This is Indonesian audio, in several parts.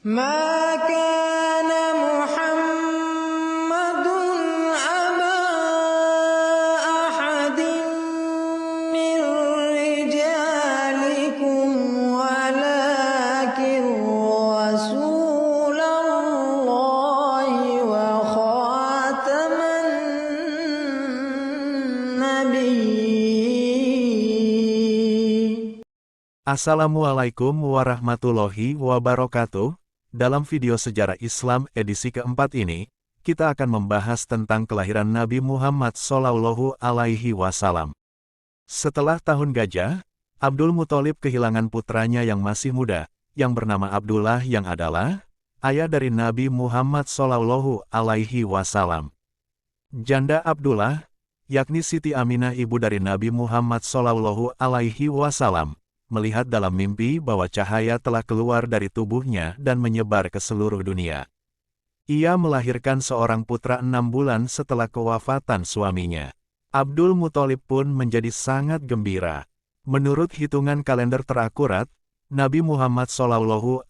ما كان محمد أبا أحد من رجالكم ولكن رسول الله وخاتم النبيين. Assalamualaikum warahmatullahi wabarakatuh. Dalam video sejarah Islam edisi keempat ini, kita akan membahas tentang kelahiran Nabi Muhammad SAW. Setelah tahun gajah, Abdul Muthalib kehilangan putranya yang masih muda, yang bernama Abdullah yang adalah ayah dari Nabi Muhammad SAW. Janda Abdullah, yakni Siti Aminah ibu dari Nabi Muhammad SAW, melihat dalam mimpi bahwa cahaya telah keluar dari tubuhnya dan menyebar ke seluruh dunia. Ia melahirkan seorang putra 6 bulan setelah kewafatan suaminya. Abdul Muthalib pun menjadi sangat gembira. Menurut hitungan kalender terakurat, Nabi Muhammad SAW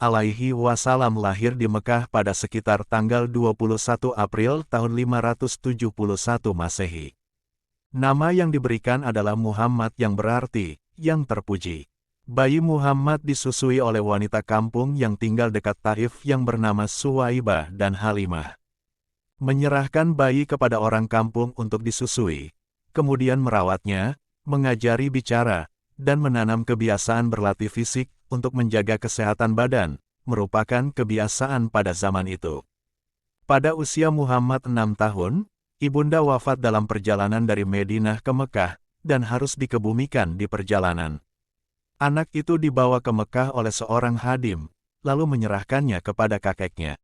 lahir di Mekah pada sekitar tanggal 21 April tahun 571 Masehi. Nama yang diberikan adalah Muhammad yang berarti, yang terpuji. Bayi Muhammad disusui oleh wanita kampung yang tinggal dekat Taif yang bernama Suwaibah dan Halimah. Menyerahkan bayi kepada orang kampung untuk disusui, kemudian merawatnya, mengajari bicara, dan menanam kebiasaan berlatih fisik untuk menjaga kesehatan badan, merupakan kebiasaan pada zaman itu. Pada usia Muhammad 6 tahun, ibunda wafat dalam perjalanan dari Madinah ke Mekah, dan harus dikebumikan di perjalanan. Anak itu dibawa ke Mekah oleh seorang hadim, lalu menyerahkannya kepada kakeknya.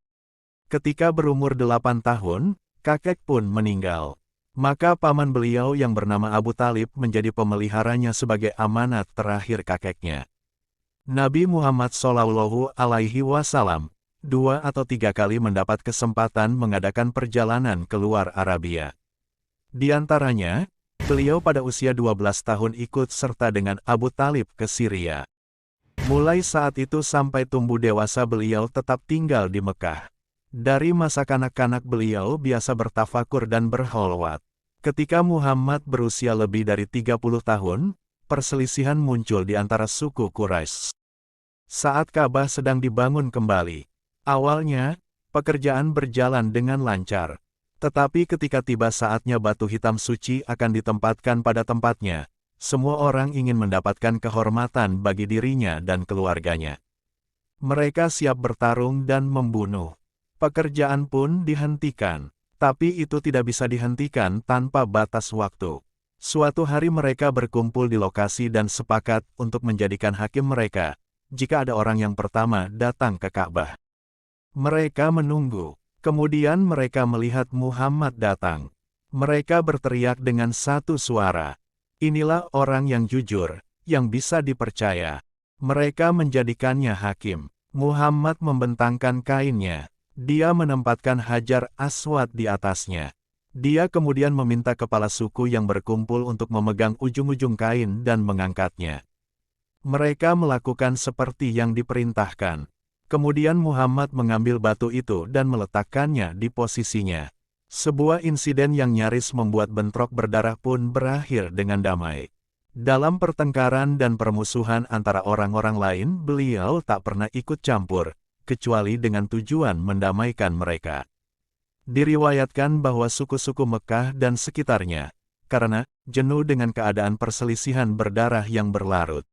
Ketika berumur 8 tahun, kakek pun meninggal. Maka paman beliau yang bernama Abu Talib menjadi pemeliharanya sebagai amanat terakhir kakeknya. Nabi Muhammad SAW 2 atau 3 kali mendapat kesempatan mengadakan perjalanan keluar Arabia. Di antaranya, beliau pada usia 12 tahun ikut serta dengan Abu Talib ke Syria. Mulai saat itu sampai tumbuh dewasa beliau tetap tinggal di Mekah. Dari masa kanak-kanak beliau biasa bertafakur dan berkholwat. Ketika Muhammad berusia lebih dari 30 tahun, perselisihan muncul di antara suku Quraisy. Saat Ka'bah sedang dibangun kembali, awalnya, pekerjaan berjalan dengan lancar. Tetapi ketika tiba saatnya batu hitam suci akan ditempatkan pada tempatnya, semua orang ingin mendapatkan kehormatan bagi dirinya dan keluarganya. Mereka siap bertarung dan membunuh. Pekerjaan pun dihentikan, tapi itu tidak bisa dihentikan tanpa batas waktu. Suatu hari mereka berkumpul di lokasi dan sepakat untuk menjadikan hakim mereka, jika ada orang yang pertama datang ke Ka'bah. Mereka menunggu. Kemudian mereka melihat Muhammad datang. Mereka berteriak dengan satu suara, "Inilah orang yang jujur, yang bisa dipercaya." Mereka menjadikannya hakim. Muhammad membentangkan kainnya. Dia menempatkan Hajar Aswad di atasnya. Dia kemudian meminta kepala suku yang berkumpul untuk memegang ujung-ujung kain dan mengangkatnya. Mereka melakukan seperti yang diperintahkan. Kemudian Muhammad mengambil batu itu dan meletakkannya di posisinya. Sebuah insiden yang nyaris membuat bentrok berdarah pun berakhir dengan damai. Dalam pertengkaran dan permusuhan antara orang-orang lain, beliau tak pernah ikut campur, kecuali dengan tujuan mendamaikan mereka. Diriwayatkan bahwa suku-suku Mekah dan sekitarnya, karena jenuh dengan keadaan perselisihan berdarah yang berlarut,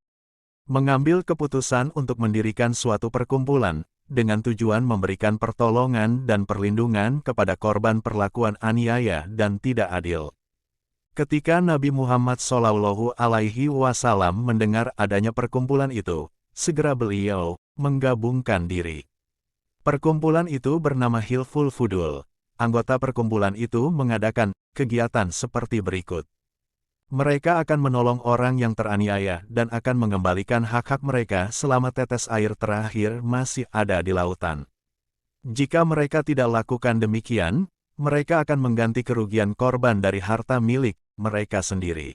mengambil keputusan untuk mendirikan suatu perkumpulan, dengan tujuan memberikan pertolongan dan perlindungan kepada korban perlakuan aniaya dan tidak adil. Ketika Nabi Muhammad SAW mendengar adanya perkumpulan itu, segera beliau menggabungkan diri. Perkumpulan itu bernama Hilful Fudul. Anggota perkumpulan itu mengadakan kegiatan seperti berikut. Mereka akan menolong orang yang teraniaya dan akan mengembalikan hak-hak mereka selama tetes air terakhir masih ada di lautan. Jika mereka tidak lakukan demikian, mereka akan mengganti kerugian korban dari harta milik mereka sendiri.